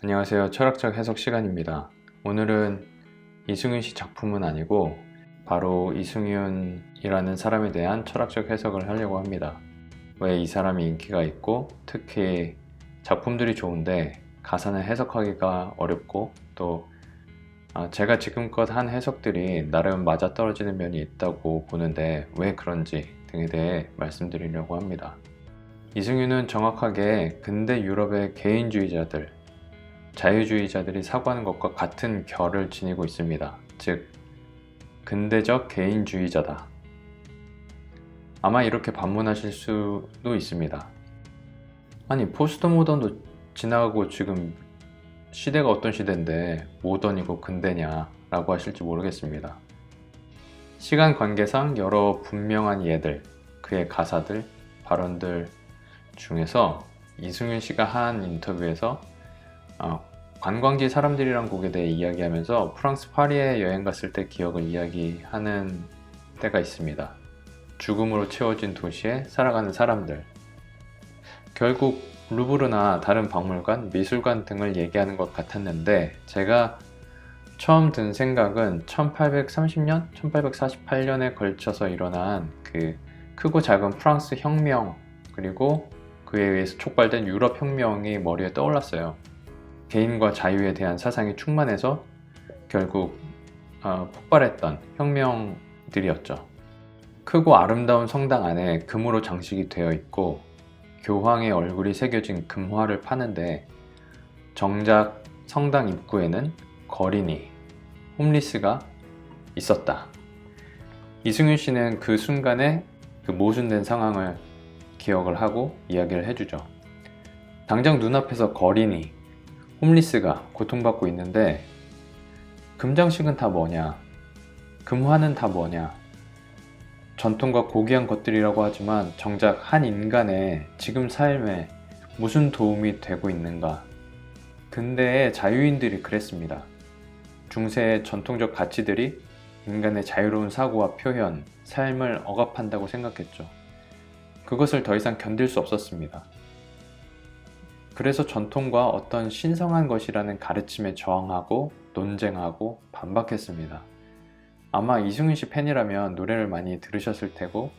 안녕하세요. 철학적 해석 시간입니다. 오늘은 이승윤 씨 작품은 아니고 바로 이승윤이라는 사람에 대한 철학적 해석을 하려고 합니다. 왜 이 사람이 인기가 있고 특히 작품들이 좋은데 가사는 해석하기가 어렵고 또 제가 지금껏 한 해석들이 나름 맞아떨어지는 면이 있다고 보는데 왜 그런지 등에 대해 말씀드리려고 합니다. 이승윤은 정확하게 근대 유럽의 개인주의자들, 자유주의자들이 사고하는 것과 같은 결을 지니고 있습니다. 즉, 근대적 개인주의자다. 아마 이렇게 반문하실 수도 있습니다. 아니, 포스트 모던도 지나가고 지금 시대가 어떤 시대인데 모던이고 근대냐 라고 하실지 모르겠습니다. 시간 관계상 여러 분명한 예들, 그의 가사들, 발언들 중에서 이승윤 씨가 한 인터뷰에서 관광지 사람들이란 곡에 대해 이야기하면서 프랑스 파리에 여행 갔을 때 기억을 이야기하는 때가 있습니다. 죽음으로 채워진 도시에 살아가는 사람들. 결국 루브르나 다른 박물관, 미술관 등을 얘기하는 것 같았는데 제가 처음 든 생각은 1830년, 1848년에 걸쳐서 일어난 그 크고 작은 프랑스 혁명 그리고 그에 의해서 촉발된 유럽 혁명이 머리에 떠올랐어요. 개인과 자유에 대한 사상이 충만해서 결국 폭발했던 혁명들이었죠. 크고 아름다운 성당 안에 금으로 장식이 되어 있고 교황의 얼굴이 새겨진 금화를 파는데 정작 성당 입구에는 거린이, 홈리스가 있었다. 이승윤 씨는 그 순간에 그 모순된 상황을 기억을 하고 이야기를 해주죠. 당장 눈앞에서 거린이, 홈리스가 고통받고 있는데 금장식은 다 뭐냐? 금화는 다 뭐냐? 전통과 고귀한 것들이라고 하지만 정작 한 인간의 지금 삶에 무슨 도움이 되고 있는가? 근대의 자유인들이 그랬습니다. 중세의 전통적 가치들이 인간의 자유로운 사고와 표현, 삶을 억압한다고 생각했죠. 그것을 더 이상 견딜 수 없었습니다. 그래서 전통과 어떤 신성한 것이라는 가르침에 저항하고 논쟁하고 반박했습니다. 아마 이승윤 씨 팬이라면 노래를 많이 들으셨을 테고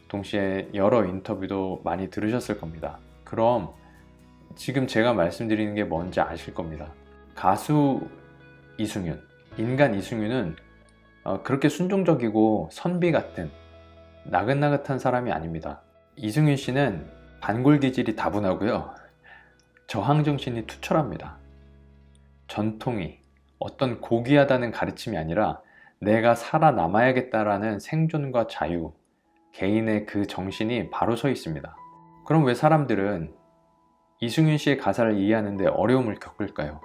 동시에 여러 인터뷰도 많이 들으셨을 겁니다. 그럼 지금 제가 말씀드리는 게 뭔지 아실 겁니다. 가수 이승윤, 인간 이승윤은 그렇게 순종적이고 선비 같은 나긋나긋한 사람이 아닙니다. 이승윤 씨는 반골 기질이 다분하고요. 저항정신이 투철합니다. 전통이 어떤 고귀하다는 가르침이 아니라 내가 살아남아야겠다라는 생존과 자유, 개인의 그 정신이 바로 서 있습니다. 그럼 왜 사람들은 이승윤 씨의 가사를 이해하는데 어려움을 겪을까요?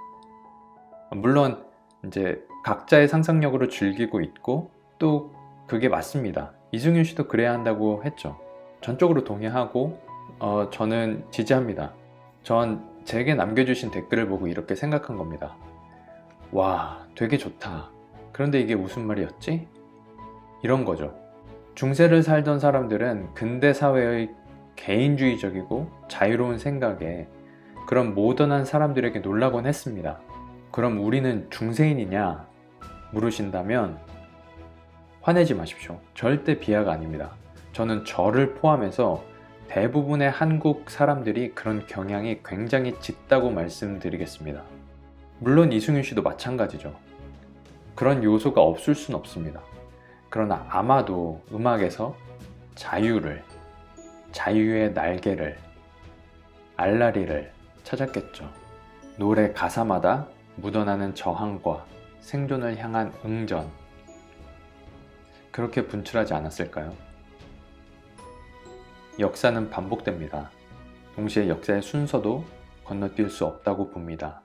물론 이제 각자의 상상력으로 즐기고 있고 또 그게 맞습니다. 이승윤 씨도 그래야 한다고 했죠. 전적으로 동의하고 저는 지지합니다. 전 제게 남겨주신 댓글을 보고 이렇게 생각한 겁니다. 와, 되게 좋다. 그런데 이게 무슨 말이었지? 이런 거죠. 중세를 살던 사람들은 근대 사회의 개인주의적이고 자유로운 생각에 그런 모던한 사람들에게 놀라곤 했습니다. 그럼 우리는 중세인이냐? 물으신다면 화내지 마십시오. 절대 비하가 아닙니다. 저는 저를 포함해서 대부분의 한국 사람들이 그런 경향이 굉장히 짙다고 말씀드리겠습니다. 물론 이승윤 씨도 마찬가지죠. 그런 요소가 없을 순 없습니다. 그러나 아마도 음악에서 자유를, 자유의 날개를, 알라리를 찾았겠죠. 노래 가사마다 묻어나는 저항과 생존을 향한 응전, 그렇게 분출하지 않았을까요? 역사는 반복됩니다. 동시에 역사의 순서도 건너뛸 수 없다고 봅니다.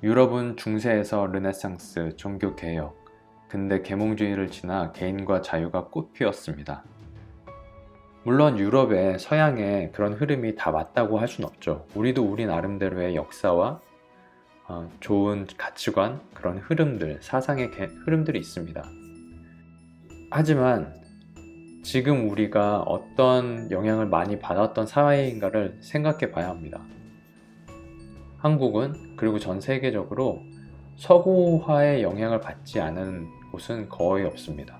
유럽은 중세에서 르네상스, 종교개혁, 근대 계몽주의를 지나 개인과 자유가 꽃피웠습니다. 물론 유럽에 서양의 그런 흐름이 다 맞다고 할 수는 없죠. 우리도 우리 나름대로의 역사와 좋은 가치관, 그런 흐름들, 사상의 흐름들이 있습니다. 하지만 지금 우리가 어떤 영향을 많이 받았던 사회인가를 생각해 봐야 합니다. 한국은 그리고 전 세계적으로 서구화의 영향을 받지 않은 곳은 거의 없습니다.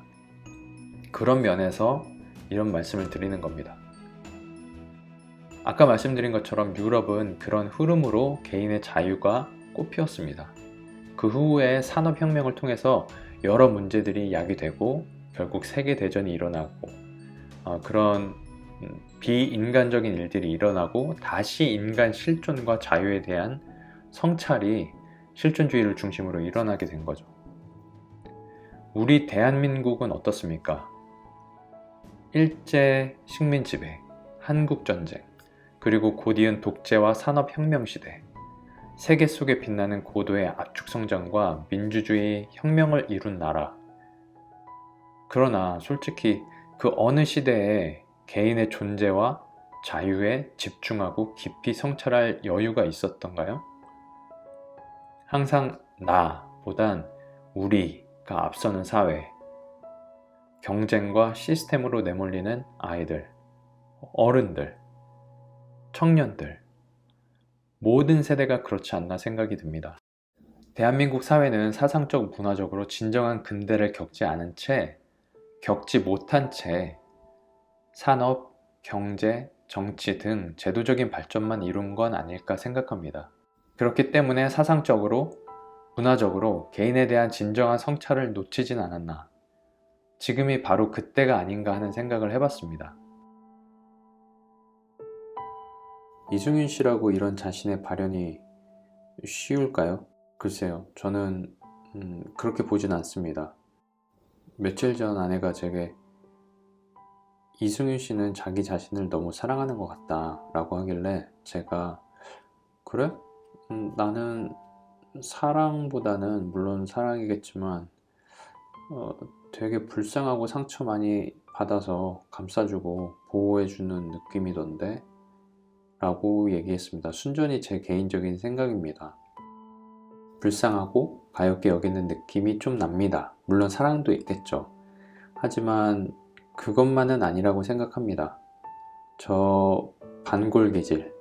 그런 면에서 이런 말씀을 드리는 겁니다. 아까 말씀드린 것처럼 유럽은 그런 흐름으로 개인의 자유가 꽃피웠습니다. 그 후에 산업혁명을 통해서 여러 문제들이 야기되고 결국 세계대전이 일어나고 그런 비인간적인 일들이 일어나고 다시 인간 실존과 자유에 대한 성찰이 실존주의를 중심으로 일어나게 된 거죠. 우리 대한민국은 어떻습니까? 일제 식민 지배, 한국전쟁, 그리고 곧이은 독재와 산업혁명 시대, 세계 속에 빛나는 고도의 압축성장과 민주주의 혁명을 이룬 나라. 그러나 솔직히 그 어느 시대에 개인의 존재와 자유에 집중하고 깊이 성찰할 여유가 있었던가요? 항상 나보단 우리가 앞서는 사회, 경쟁과 시스템으로 내몰리는 아이들, 어른들, 청년들, 모든 세대가 그렇지 않나 생각이 듭니다. 대한민국 사회는 사상적, 문화적으로 진정한 근대를 겪지 못한 채 산업, 경제, 정치 등 제도적인 발전만 이룬 건 아닐까 생각합니다. 그렇기 때문에 사상적으로, 문화적으로 개인에 대한 진정한 성찰을 놓치진 않았나. 지금이 바로 그때가 아닌가 하는 생각을 해봤습니다. 이승윤 씨라고 이런 자신의 발현이 쉬울까요? 글쎄요, 저는 그렇게 보진 않습니다. 며칠 전 아내가 제게 이승윤 씨는 자기 자신을 너무 사랑하는 것 같다 라고 하길래 제가 그래? 나는 사랑보다는 물론 사랑이겠지만 되게 불쌍하고 상처 많이 받아서 감싸주고 보호해주는 느낌이던데 라고 얘기했습니다. 순전히 제 개인적인 생각입니다. 불쌍하고 가엽게 여기는 느낌이 좀 납니다. 물론 사랑도 있겠죠. 하지만 그것만은 아니라고 생각합니다. 저 반골기질,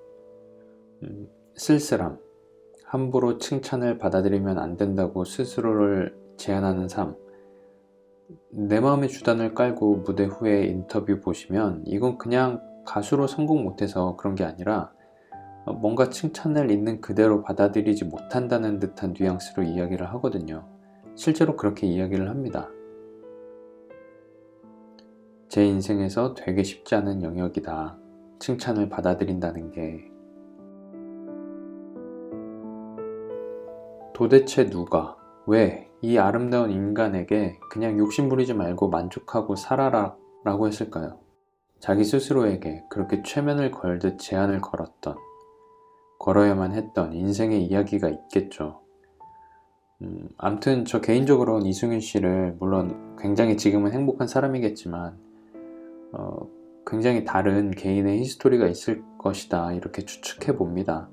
쓸쓸함, 함부로 칭찬을 받아들이면 안 된다고 스스로를 제한하는 삶, 내 마음의 주단을 깔고 무대 후에 인터뷰 보시면 이건 그냥 가수로 성공 못해서 그런 게 아니라 뭔가 칭찬을 있는 그대로 받아들이지 못한다는 듯한 뉘앙스로 이야기를 하거든요. 실제로 그렇게 이야기를 합니다. 제 인생에서 되게 쉽지 않은 영역이다. 칭찬을 받아들인다는 게. 도대체 누가, 왜 이 아름다운 인간에게 그냥 욕심부리지 말고 만족하고 살아라 라고 했을까요? 자기 스스로에게 그렇게 최면을 걸듯 제한을 걸어야만 했던 인생의 이야기가 있겠죠. 암튼 저 개인적으로는 이승윤 씨를 물론 굉장히 지금은 행복한 사람이겠지만 굉장히 다른 개인의 히스토리가 있을 것이다 이렇게 추측해 봅니다.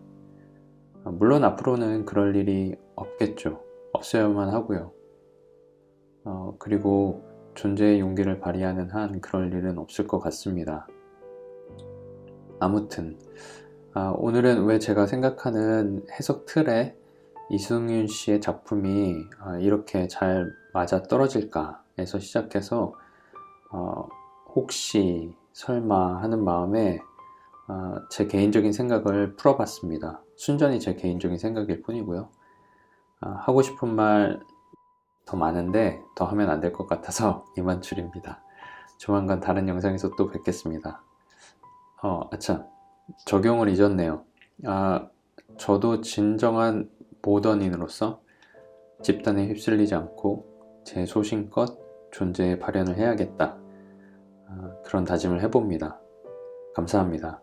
물론 앞으로는 그럴 일이 없겠죠. 없어야만 하고요. 그리고 존재의 용기를 발휘하는 한 그럴 일은 없을 것 같습니다. 아무튼 오늘은 왜 제가 생각하는 해석 틀에 이승윤 씨의 작품이 이렇게 잘 맞아 떨어질까에서 시작해서 혹시 설마 하는 마음에 제 개인적인 생각을 풀어봤습니다. 순전히 제 개인적인 생각일 뿐이고요. 하고 싶은 말 더 많은데 더 하면 안 될 것 같아서 이만 줄입니다. 조만간 다른 영상에서 또 뵙겠습니다. 아참, 적용을 잊었네요. 저도 진정한 모던인으로서 집단에 휩쓸리지 않고 제 소신껏 존재의 발현을 해야겠다. 그런 다짐을 해봅니다. 감사합니다.